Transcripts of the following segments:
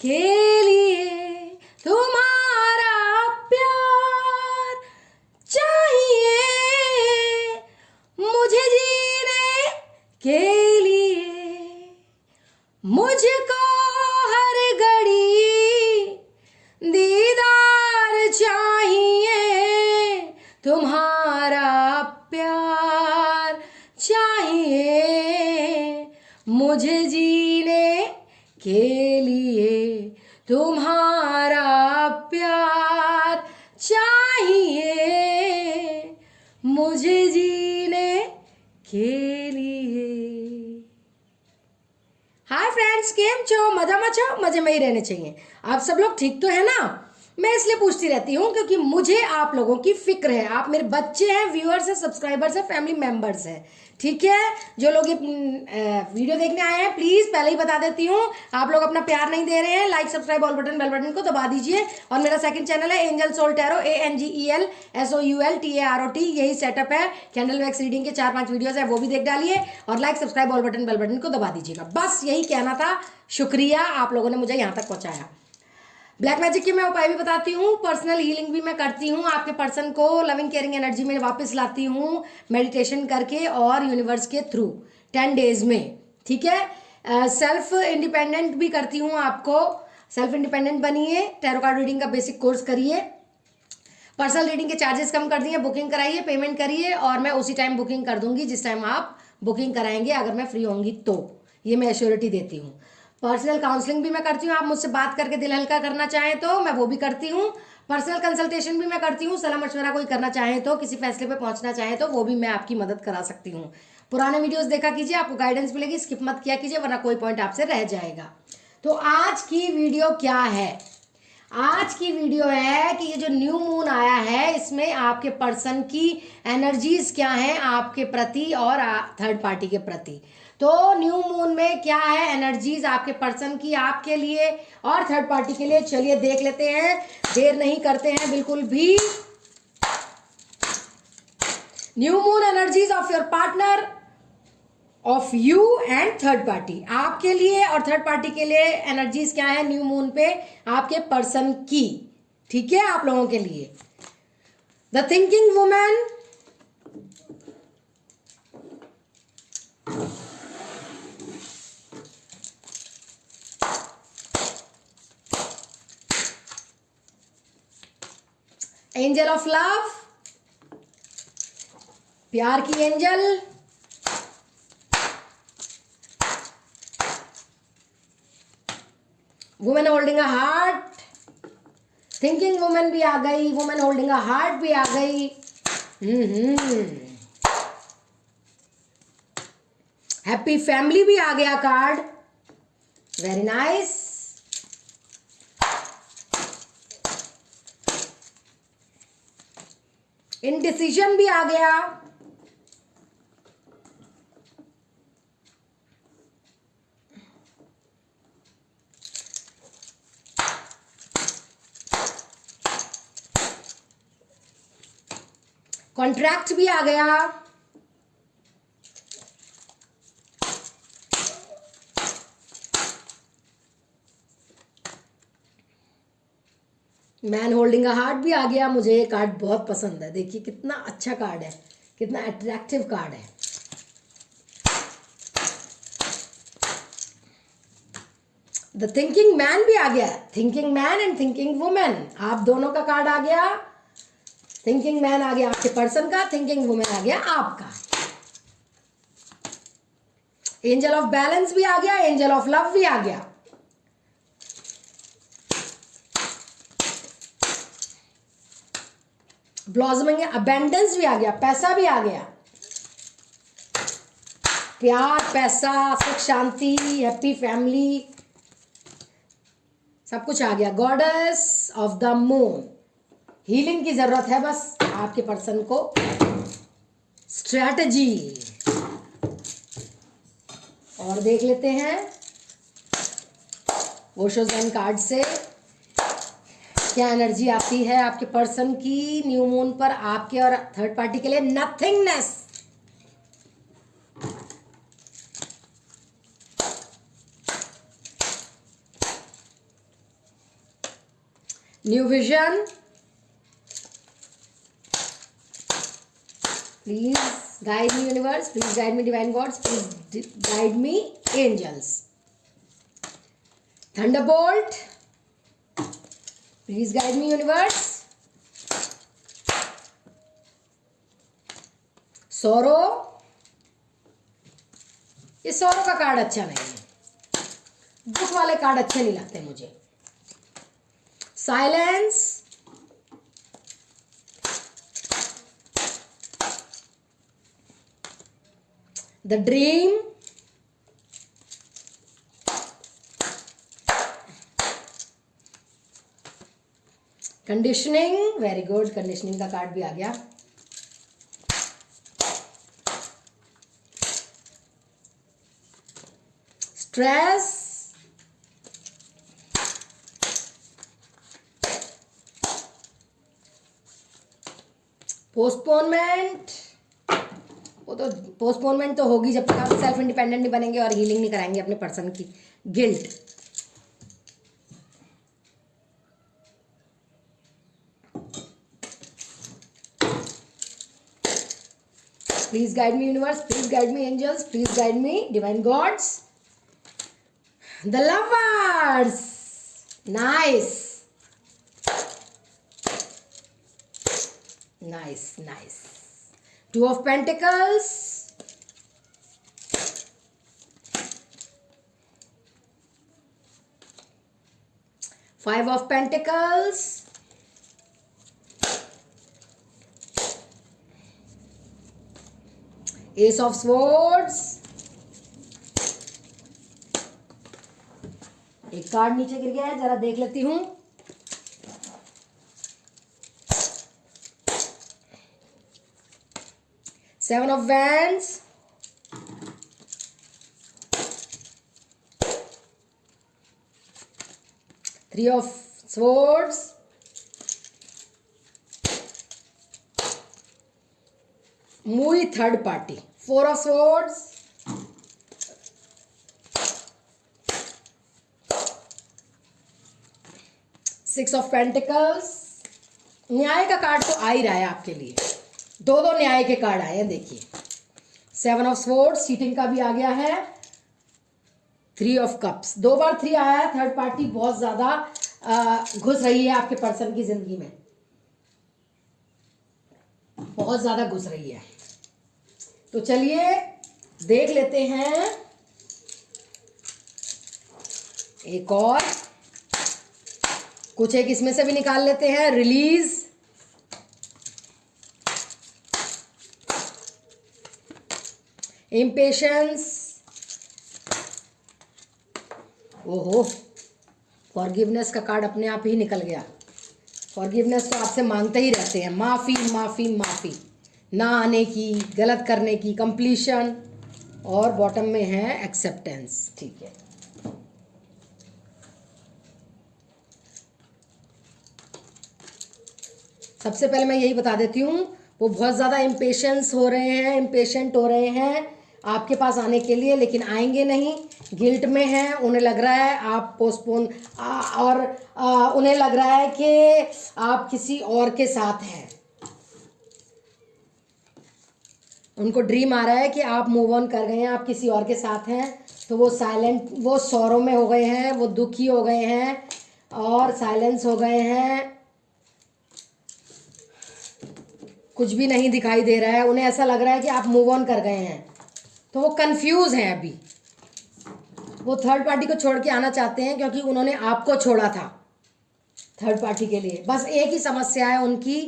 के लिए तुम्हारा प्यार चाहिए, मुझे जीने के लिए मुझको हर घड़ी दीदार चाहिए, तुम्हारा प्यार चाहिए, मुझे जीने के लिए तुम्हारा प्यार चाहिए, मुझे जीने के लिए। हाय फ्रेंड्स, केम छो? मजा मचो, मजे में ही रहने चाहिए। आप सब लोग ठीक तो है ना? मैं इसलिए पूछती रहती हूँ क्योंकि मुझे आप लोगों की फिक्र है। आप मेरे बच्चे हैं, व्यूअर्स हैं, सब्सक्राइबर्स हैं, फैमिली मेंबर्स हैं, ठीक है। जो लोग ये वीडियो देखने आए हैं, प्लीज पहले ही बता देती हूँ, आप लोग अपना प्यार नहीं दे रहे हैं। Like, subscribe, all button, bell button को दबा दीजिए। और मेरा सेकंड चैनल है angel soul Tarot, ANGEL SOUL TAROT। यही सेटअप है। कैंडल वैक्स रीडिंग के 4-5 वीडियोस है, वो भी देख डालिए। और like, subscribe, all button, bell button को दबा दीजिएगा। बस यही कहना था। शुक्रिया, आप लोगों ने मुझे यहाँ तक पहुंचाया। ब्लैक मैजिक के मैं उपाय भी बताती हूँ, पर्सनल हीलिंग भी मैं करती हूँ। आपके पर्सन को लविंग केयरिंग एनर्जी में वापस लाती हूँ मेडिटेशन करके और यूनिवर्स के थ्रू 10 डेज में, ठीक है। सेल्फ इंडिपेंडेंट भी करती हूँ आपको। सेल्फ इंडिपेंडेंट बनिए, टैरो कार्ड रीडिंग का बेसिक कोर्स करिए, पर्सनल रीडिंग के चार्जेस कम कर दिए, बुकिंग कराइए, पेमेंट करिए और मैं उसी टाइम बुकिंग कर दूंगी जिस टाइम आप बुकिंग कराएंगे, अगर मैं फ्री होंगी तो। ये मैं एश्योरिटी देती हूँ। पर्सनल काउंसलिंग भी मैं करती हूँ। आप मुझसे बात करके दिल हल्का करना चाहें तो मैं वो भी करती हूँ। पर्सनल कंसल्टेशन भी मैं करती हूँ। सलाह मशवरा कोई करना चाहें तो, किसी फैसले पे पहुंचना चाहें तो वो भी मैं आपकी मदद करा सकती हूँ। पुराने वीडियोस देखा कीजिए, आपको गाइडेंस मिलेगी। स्किप मत किया कीजिए वरना कोई पॉइंट आपसे रह जाएगा। तो आज की वीडियो क्या है? आज की वीडियो है कि ये जो न्यू मून आया है, इसमें आपके पर्सन की एनर्जीज क्या हैं आपके प्रति और थर्ड पार्टी के प्रति। तो न्यू मून में क्या है एनर्जीज आपके पर्सन की आपके लिए और थर्ड पार्टी के लिए, चलिए देख लेते हैं। देर नहीं करते हैं बिल्कुल भी। New moon energies of your partner, of you and third party, आपके लिए और थर्ड पार्टी के लिए एनर्जीज क्या है न्यू मून पे आपके पर्सन की, ठीक है, आप लोगों के लिए। The thinking women, angel of love, प्यार की angel, women holding a heart, thinking women भी आ गई, वुमेन होल्डिंग अ हार्ट भी आ गई। हैप्पी फैमिली भी आ गया कार्ड, वेरी नाइस। इनडिसीजन भी आ गया, कॉन्ट्रैक्ट भी आ गया, मैन होल्डिंग अ हार्ट भी आ गया। मुझे ये कार्ड बहुत पसंद है, देखिए कितना अच्छा कार्ड है, कितना अट्रैक्टिव कार्ड है। द थिंकिंग मैन भी आ गया, thinking man and thinking women, आप दोनों का कार्ड आ गया। थिंकिंग मैन आ गया आपके पर्सन का, थिंकिंग वुमेन आ गया आपका। एंजल ऑफ बैलेंस भी आ गया, एंजल ऑफ लव भी आ गया। ब्लॉसमिंग अबेंडेंस भी आ गया, पैसा भी आ गया, प्यार, पैसा, सुख, शांति, हैप्पी फैमिली, सब कुछ आ गया। Goddess of the moon, healing की जरूरत है बस आपके पर्सन को, स्ट्रैटेजी। और देख लेते हैं ओशो ज़ेन कार्ड से क्या एनर्जी आती है आपके पर्सन की न्यू मून पर आपके और थर्ड पार्टी के लिए। Nothingness, new vision, please guide me universe, please guide me divine gods, please guide me angels. Thunderbolt, please guide me universe. Sorrow, ये सोरो का कार्ड अच्छा नहीं है, दुख वाले कार्ड अच्छे नहीं लगते मुझे। Silence, the dream, conditioning, very good, conditioning का कार्ड भी आ गया। स्ट्रेस, पोस्टपोनमेंट, वो तो पोस्टपोनमेंट तो होगी जब तक आप सेल्फ इंडिपेंडेंट नहीं बनेंगे और हीलिंग नहीं कराएंगे अपने पर्सन की। Guilt, please guide me universe, please guide me angels, please guide me divine gods. The lovers, nice nice nice. Two of pentacles, five of pentacles, ace of swords, एक card नीचे गिर गया है, जरा देख लेती हूं। Seven of wands, three of swords, movie third party, four of swords, six of pentacles. न्याय का कार्ड तो आ ही रहा है आपके लिए, दो दो न्याय के कार्ड आए हैं देखिए। सेवन ऑफ स्वॉर्ड्स, चीटिंग का भी आ गया है। थ्री ऑफ कप्स, दो बार थ्री आया है। थर्ड पार्टी बहुत ज्यादा घुस रही है आपके पर्सन की जिंदगी में, बहुत ज्यादा घुस रही है। तो चलिए देख लेते हैं एक और, कुछ एक इसमें से भी निकाल लेते हैं। रिलीज, इम्पेशंस, ओहो, फॉरगिवनेस का कार्ड अपने आप ही निकल गया। फॉरगिवनेस तो आपसे मांगते ही रहते हैं, माफ़ी माफ़ी माफ़ी, ना आने की, गलत करने की, कंप्लीशन, और बॉटम में है एक्सेप्टेंस। ठीक है, सबसे पहले मैं यही बता देती हूँ, वो बहुत ज़्यादा इम्पेशेंस हो रहे हैं, इम्पेशेंट हो रहे हैं आपके पास आने के लिए, लेकिन आएंगे नहीं। गिल्ट में हैं, उन्हें लग रहा है आप पोस्टपोन, और उन्हें लग रहा है कि आप किसी और के साथ हैं। उनको ड्रीम आ रहा है कि आप मूव ऑन कर गए हैं, आप किसी और के साथ हैं। तो वो साइलेंट, वो सौरों में हो गए हैं, वो दुखी हो गए हैं और साइलेंस हो गए हैं। कुछ भी नहीं दिखाई दे रहा है, उन्हें ऐसा लग रहा है कि आप मूव ऑन कर गए हैं। तो वो कंफ्यूज हैं अभी, वो थर्ड पार्टी को छोड़ के आना चाहते हैं क्योंकि उन्होंने आपको छोड़ा था थर्ड पार्टी के लिए। बस एक ही समस्या है उनकी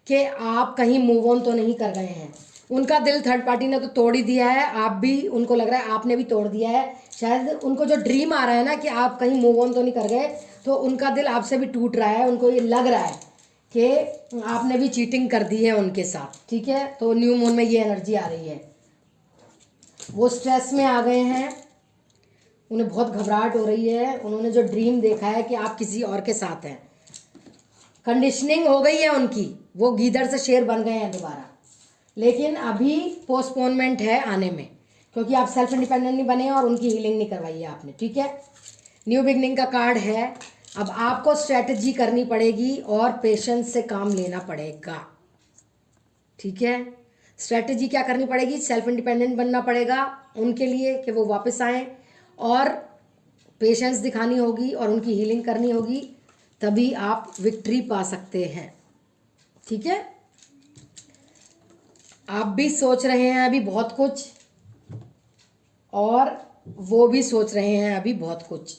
कि आप कहीं मूव ऑन तो नहीं कर गए हैं। उनका दिल थर्ड पार्टी ने तो तोड़ ही दिया है, आप भी, उनको लग रहा है आपने भी तोड़ दिया है। शायद उनको जो ड्रीम आ रहा है ना कि आप कहीं मूव ऑन तो नहीं कर गए, तो उनका दिल आपसे भी टूट रहा है। उनको ये लग रहा है कि आपने भी चीटिंग कर दी है उनके साथ। ठीक है, तो न्यू मून में ये एनर्जी आ रही है। वो स्ट्रेस में आ गए हैं, उन्हें बहुत घबराहट हो रही है। उन्होंने जो ड्रीम देखा है कि आप किसी और के साथ हैं, कंडीशनिंग हो गई है उनकी, वो गीदड़ से शेर बन गए हैं दोबारा। लेकिन अभी पोस्टपोनमेंट है आने में, क्योंकि आप सेल्फ इंडिपेंडेंट नहीं बने और उनकी हीलिंग नहीं करवाई है आपने। ठीक है, न्यू बिगनिंग का कार्ड है, अब आपको स्ट्रेटजी करनी पड़ेगी और पेशेंस से काम लेना पड़ेगा, ठीक है। स्ट्रेटजी क्या करनी पड़ेगी, सेल्फ इंडिपेंडेंट बनना पड़ेगा उनके लिए कि वो वापस आएँ, और पेशेंस दिखानी होगी और उनकी हीलिंग करनी होगी, तभी आप विक्ट्री पा सकते हैं, ठीक है। आप भी सोच रहे हैं अभी बहुत कुछ और वो भी सोच रहे हैं अभी बहुत कुछ।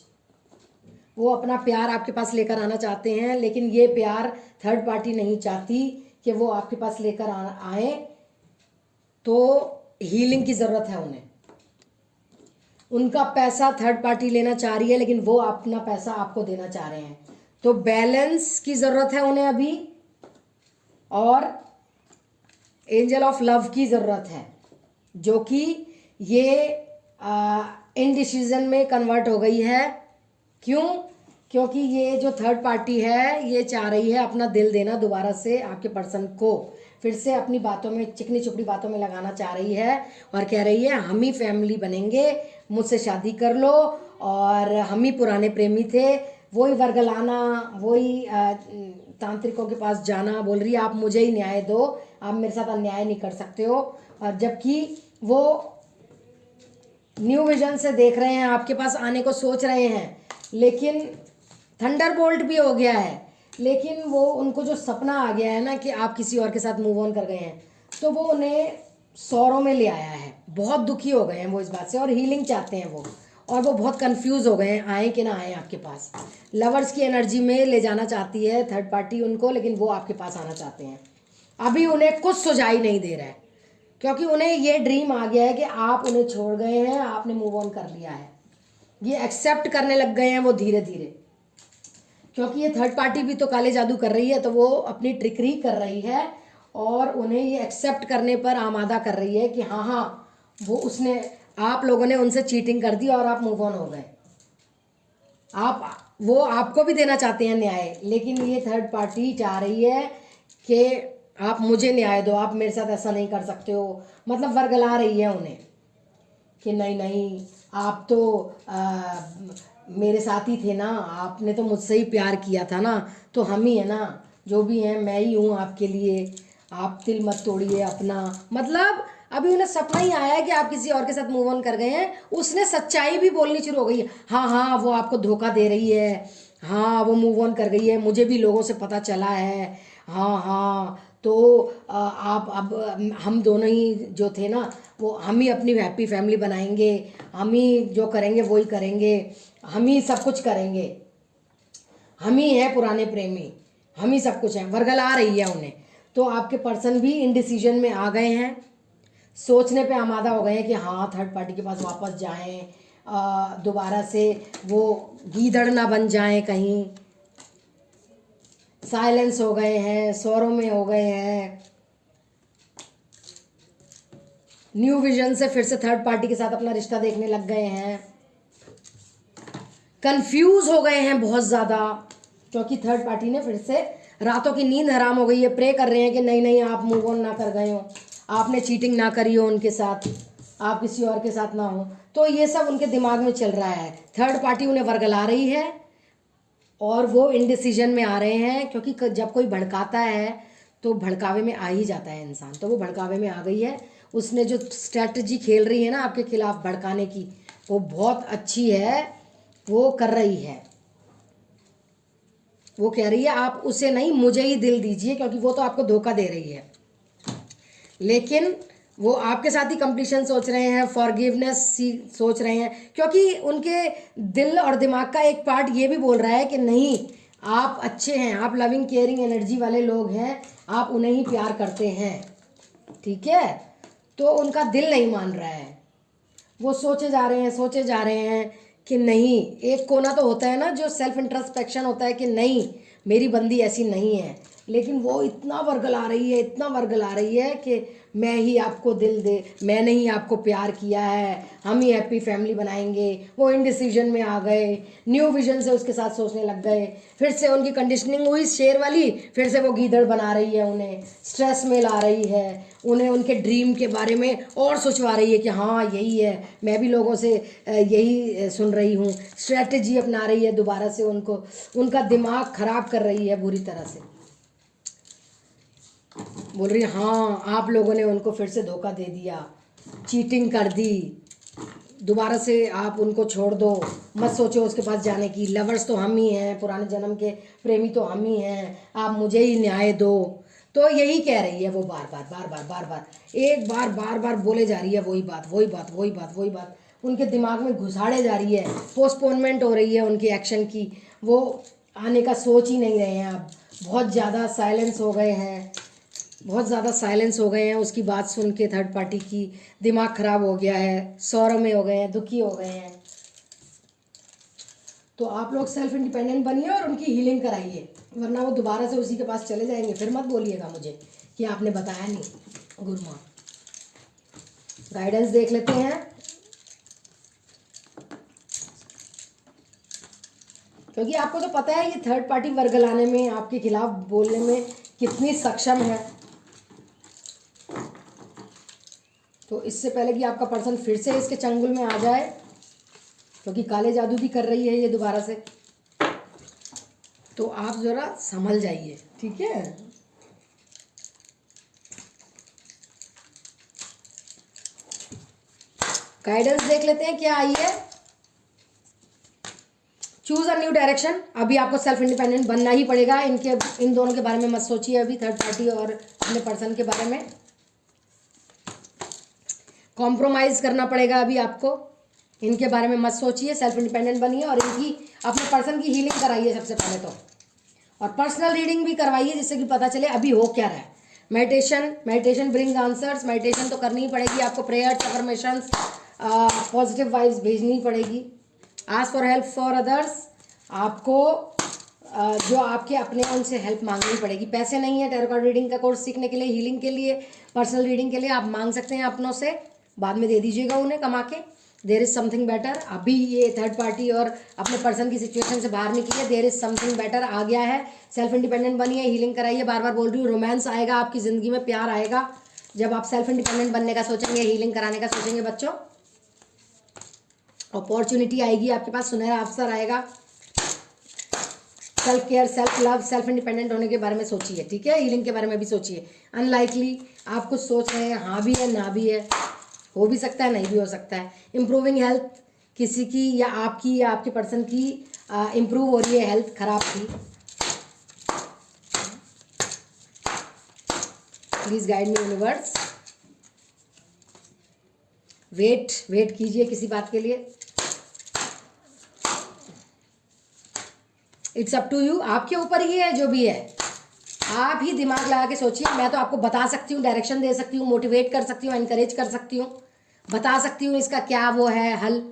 वो अपना प्यार आपके पास लेकर आना चाहते हैं, लेकिन ये प्यार थर्ड पार्टी नहीं चाहती कि वो आपके पास लेकर आए, तो हीलिंग की ज़रूरत है उन्हें। उनका पैसा थर्ड पार्टी लेना चाह रही है, लेकिन वो अपना पैसा आपको देना चाह रहे हैं, तो बैलेंस की ज़रूरत है उन्हें अभी, और एंजल ऑफ लव की ज़रूरत है, जो कि ये इनडिसीजन में कन्वर्ट हो गई है। क्यों? क्योंकि ये जो थर्ड पार्टी है ये चाह रही है अपना दिल देना दोबारा से आपके पर्सन को, फिर से अपनी बातों में, चिकनी चुपड़ी बातों में लगाना चाह रही है, और कह रही है हम ही फैमिली बनेंगे, मुझसे शादी कर लो, और हम ही पुराने प्रेमी थे। वही वर्गलाना, वही तांत्रिकों के पास जाना, बोल रही है आप मुझे ही न्याय दो, आप मेरे साथ अन्याय नहीं कर सकते हो। और जबकि वो न्यू विजन से देख रहे हैं, आपके पास आने को सोच रहे हैं, लेकिन थंडरबोल्ट भी हो गया है, लेकिन वो उनको जो सपना आ गया है ना कि आप किसी और के साथ मूव ऑन कर गए हैं, तो वो उन्हें सौरों में ले आया है। बहुत दुखी हो गए हैं वो इस बात से, और हीलिंग चाहते हैं वो, और वो बहुत कंफ्यूज हो गए हैं आए कि ना आए आपके पास। लवर्स की एनर्जी में ले जाना चाहती है थर्ड पार्टी उनको, लेकिन वो आपके पास आना चाहते हैं। अभी उन्हें कुछ सुझाई नहीं दे रहा है, क्योंकि उन्हें ये ड्रीम आ गया है कि आप उन्हें छोड़ गए हैं, आपने मूव ऑन कर लिया है। ये एक्सेप्ट करने लग गए हैं वो धीरे धीरे, क्योंकि ये थर्ड पार्टी भी तो काले जादू कर रही है, तो वो अपनी ट्रिकरी कर रही है, और उन्हें ये एक्सेप्ट करने पर आमादा कर रही है कि हाँ हाँ वो उसने, आप लोगों ने उनसे चीटिंग कर दी और आप मूव ऑन हो गए। वो आपको भी देना चाहते हैं न्याय, लेकिन ये थर्ड पार्टी चाह रही है कि आप मुझे न्याय दो, आप मेरे साथ ऐसा नहीं कर सकते हो। मतलब वर्गला रही है उन्हें कि नहीं नहीं, आप तो मेरे साथ ही थे ना, आपने तो मुझसे ही प्यार किया था ना, तो हम ही है ना, जो भी हैं मैं ही हूँ आपके लिए, आप दिल मत तोड़िए अपना। मतलब अभी उन्हें सपना ही आया है कि आप किसी और के साथ मूव ऑन कर गए हैं। उसने सच्चाई भी बोलनी शुरू हो गई है, हाँ हाँ वो आपको धोखा दे रही है, हाँ वो मूव ऑन कर गई है, मुझे भी लोगों से पता चला है, हाँ हाँ तो आप अब हम दोनों ही जो थे ना, वो हम ही अपनी हैप्पी फैमिली बनाएंगे, हम ही जो करेंगे वो ही करेंगे, हम ही सब कुछ करेंगे, हम ही हैं पुराने प्रेमी, हम ही सब कुछ हैं। वर्गला रही है उन्हें। तो आपके पर्सन भी इनडिसीजन में आ गए हैं, सोचने पे आमादा हो गए हैं कि हाँ थर्ड पार्टी के पास वापस जाएं, दोबारा से वो गीदड़ ना बन जाएं कहीं। साइलेंस हो गए हैं, सौरों में हो गए हैं, न्यू विजन से फिर से थर्ड पार्टी के साथ अपना रिश्ता देखने लग गए हैं। कंफ्यूज हो गए हैं बहुत ज़्यादा, क्योंकि थर्ड पार्टी ने फिर से, रातों की नींद हराम हो गई है, प्रे कर रहे हैं कि नहीं नहीं आप मूव ऑन ना कर गए हो, आपने चीटिंग ना करी हो उनके साथ, आप किसी और के साथ ना हो। तो ये सब उनके दिमाग में चल रहा है। थर्ड पार्टी उन्हें वर्गला रही है और वो इनडिसीजन में आ रहे हैं, क्योंकि जब कोई भड़काता है तो भड़कावे में आ ही जाता है इंसान। तो वो भड़कावे में आ गई है। उसने जो स्ट्रैटेजी खेल रही है ना आपके खिलाफ भड़काने की, वो बहुत अच्छी है, वो कर रही है। वो कह रही है आप उसे नहीं मुझे ही दिल दीजिए, क्योंकि वो तो आपको धोखा दे रही है। लेकिन वो आपके साथ ही कंप्लीशन सोच रहे हैं, फॉरगिवनेस सोच रहे हैं, क्योंकि उनके दिल और दिमाग का एक पार्ट ये भी बोल रहा है कि नहीं आप अच्छे हैं, आप लविंग केयरिंग एनर्जी वाले लोग हैं, आप उन्हें ही प्यार करते हैं, ठीक है। तो उनका दिल नहीं मान रहा है, वो सोचे जा रहे हैं कि नहीं, एक कोना तो होता है ना जो सेल्फ इंट्रोस्पेक्शन होता है कि नहीं मेरी बंदी ऐसी नहीं है, लेकिन वो इतना वर्गला रही है, इतना वर्गला रही है कि मैं ही आपको दिल दे, मैंने ही आपको प्यार किया है, हम ही हैप्पी फैमिली बनाएंगे। वो इनडिसीजन में आ गए, न्यू विजन से उसके साथ सोचने लग गए, फिर से उनकी कंडीशनिंग हुई शेर वाली, फिर से वो गीदड़ बना रही है, उन्हें स्ट्रेस में ला रही है, उन्हें उनके ड्रीम के बारे में और सोचवा रही है कि हाँ यही है, मैं भी लोगों से यही सुन रही हूँ, स्ट्रेटजी अपना रही है दोबारा से, उनको उनका दिमाग ख़राब कर रही है बुरी तरह से। बोल रही है हाँ आप लोगों ने उनको फिर से धोखा दे दिया, चीटिंग कर दी, दोबारा से आप उनको छोड़ दो, मत सोचो उसके पास जाने की, लवर्स तो हम ही हैं, पुराने जन्म के प्रेमी तो हम ही हैं, आप मुझे ही न्याय दो। तो यही कह रही है वो बार बार एक बार बोले जा रही है वही बात, उनके दिमाग में घुसाड़े जा रही है, पोस्टपोनमेंट हो रही है उनकी एक्शन की, वो आने का सोच ही नहीं रहे हैं। अब बहुत ज़्यादा साइलेंस हो गए हैं, उसकी बात सुन के थर्ड पार्टी की दिमाग ख़राब हो गया है, सौरों में हो गए हैं, दुखी हो गए हैं। तो आप लोग सेल्फ इंडिपेंडेंट बनिए और उनकी हीलिंग कराइए, वरना वो दोबारा से उसी के पास चले जाएंगे। फिर मत बोलिएगा मुझे कि आपने बताया नहीं। गुरु माँ गाइडेंस देख लेते हैं, क्योंकि आपको तो पता है ये थर्ड पार्टी वर्गलाने में, आपके खिलाफ बोलने में कितनी सक्षम है। तो इससे पहले कि आपका पर्सन फिर से इसके चंगुल में आ जाए, क्योंकि काले जादू भी कर रही है ये दोबारा से, तो आप ज़रा संभल जाइए, ठीक है। गाइडेंस देख लेते हैं क्या आई है। चूज अ न्यू डायरेक्शन, अभी आपको सेल्फ इंडिपेंडेंट बनना ही पड़ेगा। इन दोनों के बारे में मत सोचिए अभी, थर्ड पार्टी और अपने पर्सन के बारे में। कॉम्प्रोमाइज़ करना पड़ेगा अभी आपको, इनके बारे में मत सोचिए, सेल्फ इंडिपेंडेंट बनिए और इनकी अपने पर्सन की हीलिंग कराइए सबसे पहले तो, और पर्सनल रीडिंग भी करवाइए जिससे कि पता चले अभी हो क्या रहा है। मेडिटेशन ब्रिंग आंसर्स, मेडिटेशन तो करनी ही पड़ेगी आपको, प्रेयर्स, अफर्मेशंस, पॉजिटिव वाइब्स भेजनी ही पड़ेगी। Ask for help for others, आपको जो आपके अपने उनसे हेल्प मांगनी पड़ेगी। पैसे नहीं है टैरो कार्ड रीडिंग का कोर्स सीखने के लिए, हीलिंग के लिए, पर्सनल रीडिंग के लिए आप मांग सकते हैं अपनों से, बाद में दे दीजिएगा उन्हें कमा के। देयर इज़ समथिंग बेटर, अभी ये थर्ड पार्टी और अपने पर्सन की सिचुएशन से बाहर निकलिए, देयर इज़ समथिंग बेटर आ गया है। सेल्फ इंडिपेंडेंट बनिए, हीलिंग कराइए, बार बार बोल रही हूँ, रोमांस आएगा आपकी ज़िंदगी में, प्यार आएगा जब आप सेल्फ इंडिपेंडेंट बनने का सोचेंगे, हीलिंग कराने का सोचेंगे बच्चों। अपॉर्चुनिटी आएगी आपके पास, सुनहरा अवसर आएगा। Self care, self love, self independent होने के बारे में सोचिए, ठीक है। हीलिंग के बारे में भी सोचिए। अनलाइकली आप कुछ सोच रहे हैं, हाँ भी है ना भी है, हो भी सकता है नहीं भी हो सकता है। इम्प्रूविंग हेल्थ, किसी की या आपके पर्सन की इम्प्रूव हो रही है हेल्थ खराब थी। Please guide me universe. Wait कीजिए किसी बात के लिए। इट्स अप टू यू, आपके ऊपर ही है जो भी है, आप ही दिमाग लगा के सोचिए। मैं तो आपको बता सकती हूँ, डायरेक्शन दे सकती हूँ, मोटिवेट कर सकती हूँ, एनकरेज कर सकती हूँ, बता सकती हूँ इसका क्या वो है हल।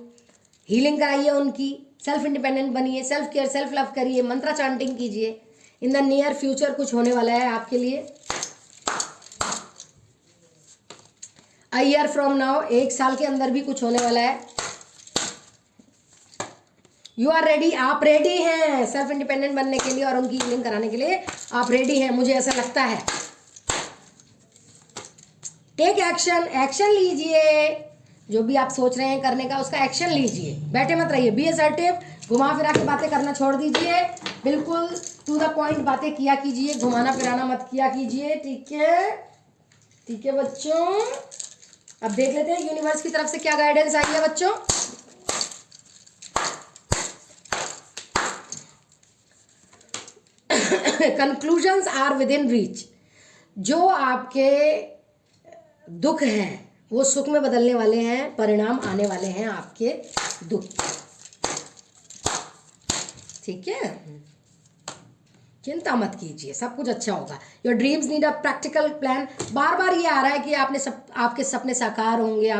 हीलिंग कराइए उनकी, सेल्फ इंडिपेंडेंट बनिए, सेल्फ केयर, सेल्फ लव करिए, मंत्रा चांटिंग कीजिए। इन द नियर फ्यूचर कुछ होने वाला है आपके लिए। अ ईयर फ्रॉम नाउ, 1 साल के अंदर भी कुछ होने वाला है। यू आर रेडी, आप रेडी हैं सेल्फ इंडिपेंडेंट बनने के लिए और उनकी हीलिंग कराने के लिए आप रेडी हैं, मुझे ऐसा लगता है। टेक एक्शन लीजिए, जो भी आप सोच रहे हैं करने का उसका एक्शन लीजिए, बैठे मत रहिए, बी असर्टिव। घुमा फिरा के बातें करना छोड़ दीजिए, बिल्कुल टू द पॉइंट बातें किया कीजिए, घुमाना फिराना मत किया कीजिए, ठीक है बच्चों। अब देख लेते हैं यूनिवर्स की तरफ से क्या गाइडेंस आई है बच्चों। Conclusions are within reach, जो आपके दुख हैं वो सुख में बदलने वाले हैं, परिणाम आने वाले हैं आपके दुख, ठीक है। चिंता मत कीजिए, सब कुछ अच्छा होगा। Your dreams need a practical plan. बार बार ये आ रहा है कि आपके सपने साकार होंगे,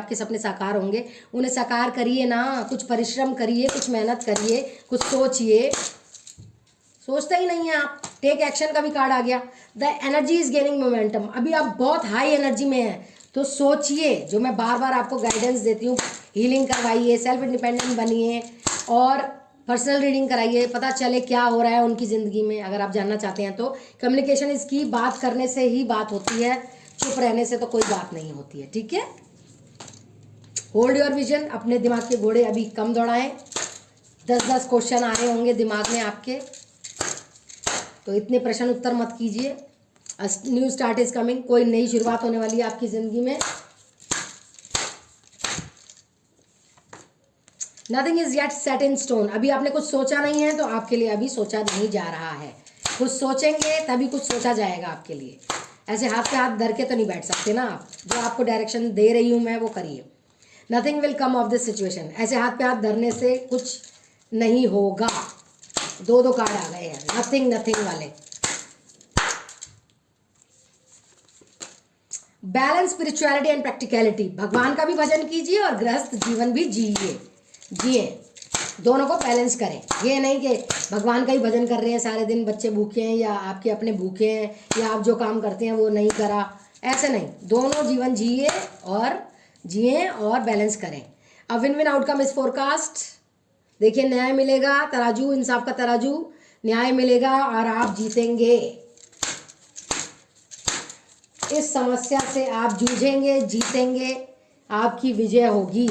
उन्हें साकार करिए ना, कुछ परिश्रम करिए, कुछ मेहनत करिए, कुछ सोचिए। सोचते ही नहीं हैं आप। टेक एक्शन का भी कार्ड आ गया। The energy is gaining momentum, अभी आप बहुत हाई एनर्जी में हैं, तो सोचिए, जो मैं बार बार आपको गाइडेंस देती हूँ, हीलिंग करवाइए, सेल्फ इंडिपेंडेंट बनिए और पर्सनल रीडिंग कराइए, पता चले क्या हो रहा है उनकी ज़िंदगी में। अगर आप जानना चाहते हैं तो कम्युनिकेशन इसकी, बात करने से ही बात होती है, चुप रहने से तो कोई बात नहीं होती है, ठीक है। होल्ड योर विजन, अपने दिमाग के घोड़े अभी कम दौड़ाएं। 10-10 क्वेश्चन आ रहे होंगे दिमाग में आपके, तो इतने प्रश्न उत्तर मत कीजिए। न्यू स्टार्ट इज कमिंग, कोई नई शुरुआत होने वाली है आपकी ज़िंदगी में। Nothing is yet set in stone, अभी आपने कुछ सोचा नहीं है तो आपके लिए अभी सोचा नहीं जा रहा है। कुछ सोचेंगे तभी कुछ सोचा जाएगा आपके लिए। ऐसे हाथ पे हाथ धर के तो नहीं बैठ सकते ना आप, जो आपको डायरेक्शन दे रही हूँ मैं वो करिए। Nothing will come of this situation, ऐसे हाथ पे हाथ धरने से कुछ नहीं होगा। 2 कार्ड आ गए हैं नथिंग नथिंग वाले। बैलेंस स्पिरिचुअलिटी एंड प्रैक्टिकलिटी, भगवान का भी भजन कीजिए और गृहस्थ जीवन भी जिए, दोनों को बैलेंस करें। ये नहीं कि भगवान का ही भजन कर रहे हैं सारे दिन, बच्चे भूखे हैं या आपके अपने भूखे हैं या आप जो काम करते हैं वो नहीं करा, ऐसे नहीं, दोनों जीवन जिए और बैलेंस करें। अब win win outcome is forecast, देखिए न्याय मिलेगा, तराजू, इंसाफ का तराजू, न्याय मिलेगा और आप जीतेंगे। इस समस्या से आप जूझेंगे, जीतेंगे, आपकी विजय होगी।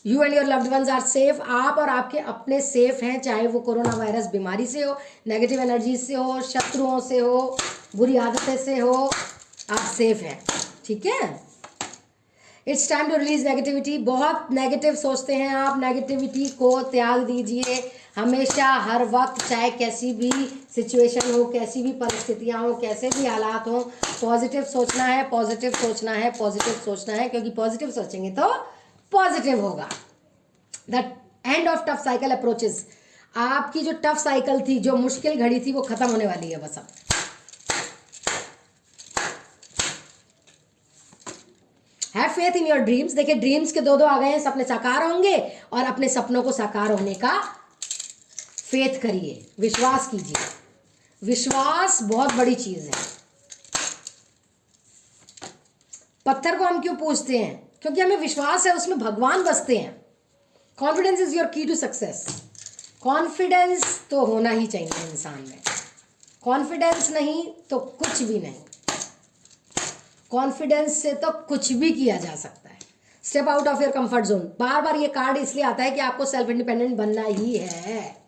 You and your loved ones are safe, आप और आपके अपने सेफ हैं, चाहे वो कोरोना वायरस बीमारी से हो, नेगेटिव एनर्जी से हो, शत्रुओं से हो, बुरी आदतें से हो, आप सेफ हैं, ठीक है। It's time to release negativity, बहुत नेगेटिव सोचते हैं आप, नेगेटिविटी को त्याग दीजिए हमेशा, हर वक्त, चाहे कैसी भी सिचुएशन हो, कैसी भी परिस्थितियां हो, कैसे भी हालात हो, पॉजिटिव सोचना है, पॉजिटिव सोचना है, पॉजिटिव सोचना है, क्योंकि पॉजिटिव सोचेंगे तो पॉजिटिव होगा। The end of tough cycle approaches, आपकी जो टफ साइकिल थी, जो मुश्किल घड़ी थी, वो खत्म होने वाली है बस अब। Have faith in your dreams, देखिए ड्रीम्स के 2 आ गए हैं, सपने साकार होंगे और अपने सपनों को साकार होने का फेथ करिए, विश्वास कीजिए। विश्वास बहुत बड़ी चीज है। पत्थर को हम क्यों पूजते हैं? क्योंकि हमें विश्वास है उसमें भगवान बसते हैं। कॉन्फिडेंस इज योर की टू सक्सेस, कॉन्फिडेंस तो होना ही चाहिए इंसान में, कॉन्फिडेंस नहीं तो कुछ भी नहीं, कॉन्फिडेंस से तो कुछ भी किया जा सकता है। Step out of your comfort zone, बार बार ये कार्ड इसलिए आता है कि आपको सेल्फ इंडिपेंडेंट बनना ही है।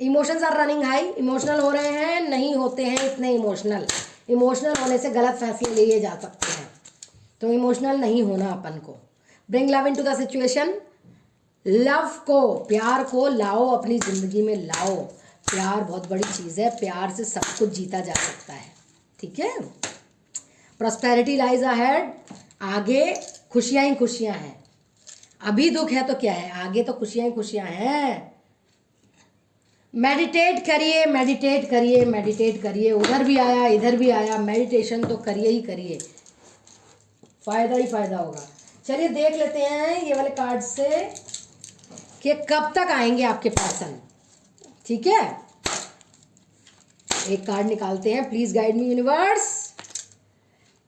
Emotions are running high, emotional हो रहे हैं, नहीं होते हैं इतने इमोशनल, इमोशनल होने से गलत फैसले लिए जा सकते हैं, तो इमोशनल नहीं होना अपन को। Bring love into the situation, love को, प्यार को लाओ अपनी जिंदगी में, लाओ। प्यार बहुत बड़ी चीज़ है, प्यार से सब कुछ जीता जा सकता है, ठीक है। प्रॉस्पेरिटी लाइज अहेड, आगे खुशियाँ ही खुशियाँ हैं। अभी दुख है तो क्या है, आगे तो खुशियाँ ही खुशियाँ हैं। मेडिटेट करिए, मेडिटेट करिए, मेडिटेट करिए, उधर भी आया इधर भी आया, मेडिटेशन तो करिए ही करिए, फ़ायदा ही फ़ायदा होगा। चलिए देख लेते हैं ये वाले कार्ड से कि कब तक आएंगे आपके पर्सन, ठीक है। एक कार्ड निकालते हैं, please guide me universe.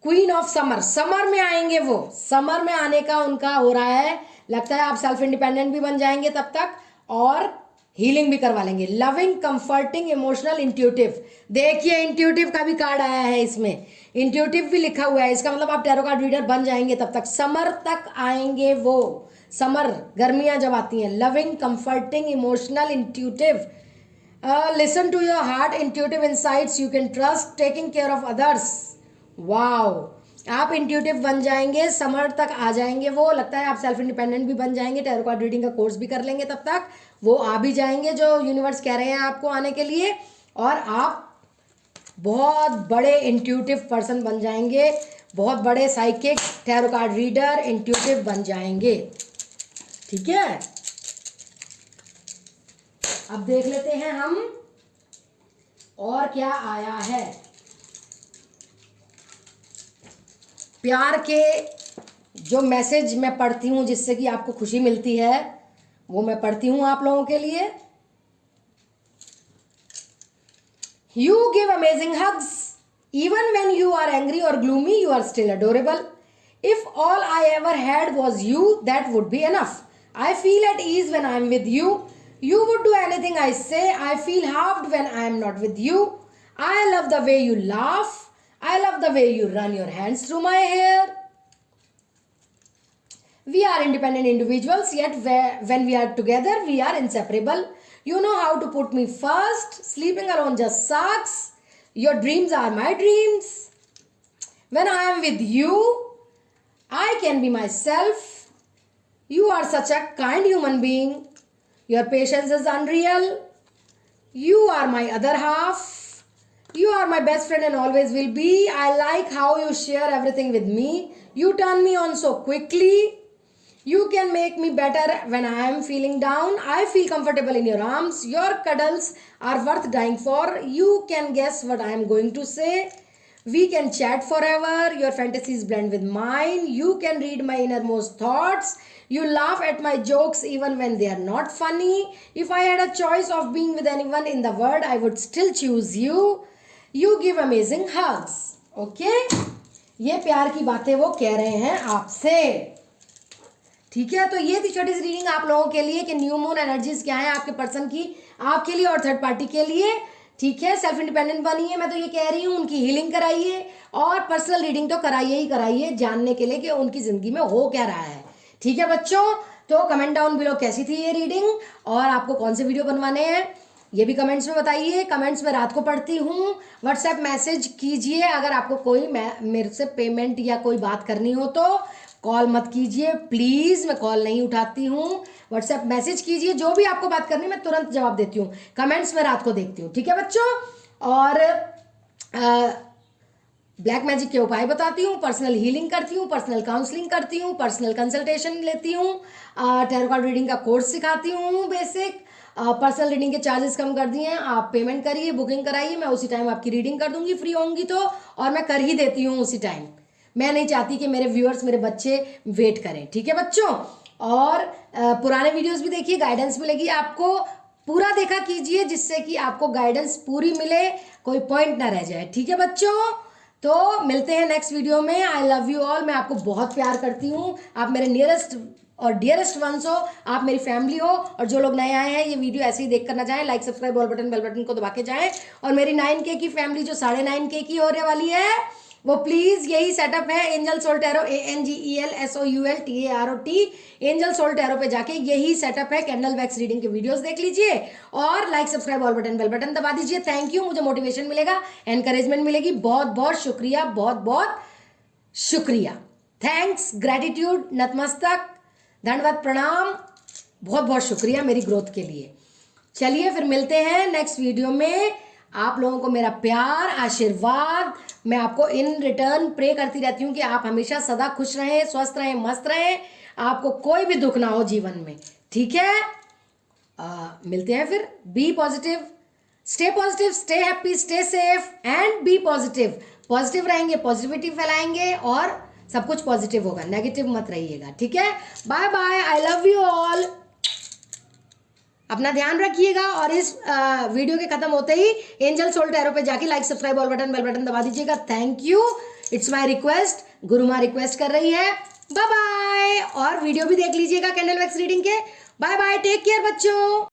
Queen of summer, summer में आएंगे वो, समर में आने का उनका हो रहा है, लगता है आप सेल्फ इंडिपेंडेंट भी बन जाएंगे तब तक और हीलिंग भी करवा लेंगे। लविंग, कंफर्टिंग, इमोशनल, इंट्यूटिव, देखिए इंट्यूटिव का भी कार्ड आया है इसमें, इंट्यूटिव भी लिखा हुआ है, इसका मतलब आप टैरो कार्ड रीडर बन जाएंगे तब तक, समर तक आएंगे वो। समर, गर्मियां जब आती हैं। Loving, comforting, emotional, intuitive, listen to your heart, intuitive insights, you can trust, taking care of others. Wow, आप इंट्यूटिव बन जाएंगे, समर तक आ जाएंगे वो, लगता है आप सेल्फ इंडिपेंडेंट भी बन जाएंगे, टैरो कार्ड रीडिंग का कोर्स भी कर लेंगे तब तक, वो आ भी जाएंगे जो यूनिवर्स कह रहे हैं आपको आने के लिए, और आप बहुत बड़े इंट्यूटिव पर्सन बन जाएंगे, बहुत बड़े psychic, tarot card reader, intuitive बन जाएंगे, ठीक है। अब देख लेते हैं हम और क्या आया है। प्यार के जो मैसेज मैं पढ़ती हूँ जिससे कि आपको खुशी मिलती है, वो मैं पढ़ती हूँ आप लोगों के लिए। You give amazing hugs. Even when you are angry or gloomy, you are still adorable. If all I ever had was you, that would be enough. I feel at ease when I am with you. You would do anything I say. I feel halved when I am not with you. I love the way you laugh. I love the way you run your hands through my hair. We are independent individuals, yet when we are together, we are inseparable. You know how to put me first. Sleeping alone just sucks. Your dreams are my dreams. When I am with you, I can be myself. You are such a kind human being. Your patience is unreal. You are my other half. You are my best friend and always will be. I like how you share everything with me. You turn me on so quickly. You can make me better when I am feeling down. I feel comfortable in your arms. Your cuddles are worth dying for. You can guess what I am going to say. We can chat forever. Your fantasies blend with mine. You can read my innermost thoughts. You laugh at my jokes even when they are not funny. If I had a choice of being with anyone in the world, I would still choose you. You give amazing hugs. Okay? ये प्यार की बातें वो कह रहे हैं आपसे. ठीक है, तो ये थी छोटी सी रीडिंग आप लोगों के लिए कि न्यू मून एनर्जीज क्या है आपके पर्सन की, आपके लिए और थर्ड पार्टी के लिए. ठीक है, सेल्फ इंडिपेंडेंट बनिए, मैं तो ये कह रही हूँ. उनकी हीलिंग कराइए और पर्सनल रीडिंग तो कराइए ही कराइए, जानने के लिए कि उनकी जिंदगी में हो क्या रहा है. ठीक है बच्चों, तो कमेंट डाउन बिलो कैसी थी ये रीडिंग और आपको कौन से वीडियो बनवाने हैं ये भी कमेंट्स में बताइए. कमेंट्स में रात को पढ़ती हूँ. व्हाट्सएप मैसेज कीजिए अगर आपको कोई मेरे से पेमेंट या कोई बात करनी हो तो. कॉल मत कीजिए प्लीज़, मैं कॉल नहीं उठाती हूँ. व्हाट्सएप मैसेज कीजिए, जो भी आपको बात करनी मैं तुरंत जवाब देती हूँ. कमेंट्स में रात को देखती हूँ. ठीक है बच्चों, और ब्लैक मैजिक के उपाय बताती हूँ, पर्सनल हीलिंग करती हूँ, पर्सनल काउंसलिंग करती हूँ, पर्सनल कंसल्टेशन लेती हूँ, टैरो कार्ड रीडिंग का कोर्स सिखाती हूँ बेसिक. पर्सनल रीडिंग के चार्जेस कम कर दिए हैं, आप पेमेंट करिए, बुकिंग कराइए, मैं उसी टाइम आपकी रीडिंग कर दूंगी फ्री होंगी तो, और मैं कर ही देती हूँ उसी टाइम. मैं नहीं चाहती कि मेरे व्यूअर्स मेरे बच्चे वेट करें. ठीक है बच्चों, और पुराने वीडियोस भी देखिए, गाइडेंस मिलेगी आपको. पूरा देखा कीजिए जिससे कि आपको गाइडेंस पूरी मिले, कोई पॉइंट ना रह जाए. ठीक है बच्चों, तो मिलते हैं नेक्स्ट वीडियो में. आई लव यू ऑल. मैं आपको बहुत प्यार करती हूँ. आप मेरे नियरेस्ट और डियरेस्ट वंस हो, आप मेरी फैमिली हो. और जो लोग नए आए हैं ये वीडियो ऐसे ही देख करना चाहें, like subscribe all button bell button को दबा के जाएं. और मेरी 9K की फैमिली जो 9.5K की होने वाली है वो प्लीज यही सेटअप है angel soul tarot, ANGELSOULTAROT, angel soul tarot पे जाके यही सेटअप है. कैंडल वैक्स रीडिंग के वीडियोस देख लीजिए और like subscribe all button bell button दबा दीजिए. थैंक यू, मुझे मोटिवेशन मिलेगा, एनकरेजमेंट मिलेगी. बहुत बहुत शुक्रिया, बहुत बहुत शुक्रिया. थैंक्स, ग्रेटिट्यूड, नतमस्तक, दंडवत प्रणाम. बहुत बहुत शुक्रिया मेरी ग्रोथ के लिए. चलिए फिर मिलते हैं नेक्स्ट वीडियो में. आप लोगों को मेरा प्यार, आशीर्वाद, मैं आपको इन रिटर्न प्रे करती रहती हूँ कि आप हमेशा सदा खुश रहें, स्वस्थ रहें, मस्त रहें, आपको कोई भी दुख ना हो जीवन में. ठीक है, मिलते हैं फिर. Be positive, stay happy, stay safe and be positive. Positive रहेंगे, पॉजिटिविटी फैलाएंगे और सब कुछ पॉजिटिव होगा, नेगेटिव मत रहिएगा. ठीक है, bye bye, I love you all. अपना ध्यान रखिएगा और इस वीडियो के खत्म होते ही एंजल सोल टैरो पे जाके like subscribe all button bell button दबा दीजिएगा. Thank you, it's my request. गुरु माँ रिक्वेस्ट कर रही है. बाय बाय, और वीडियो भी देख लीजिएगा कैंडल वैक्स रीडिंग के. बाय बाय, टेक केयर बच्चों.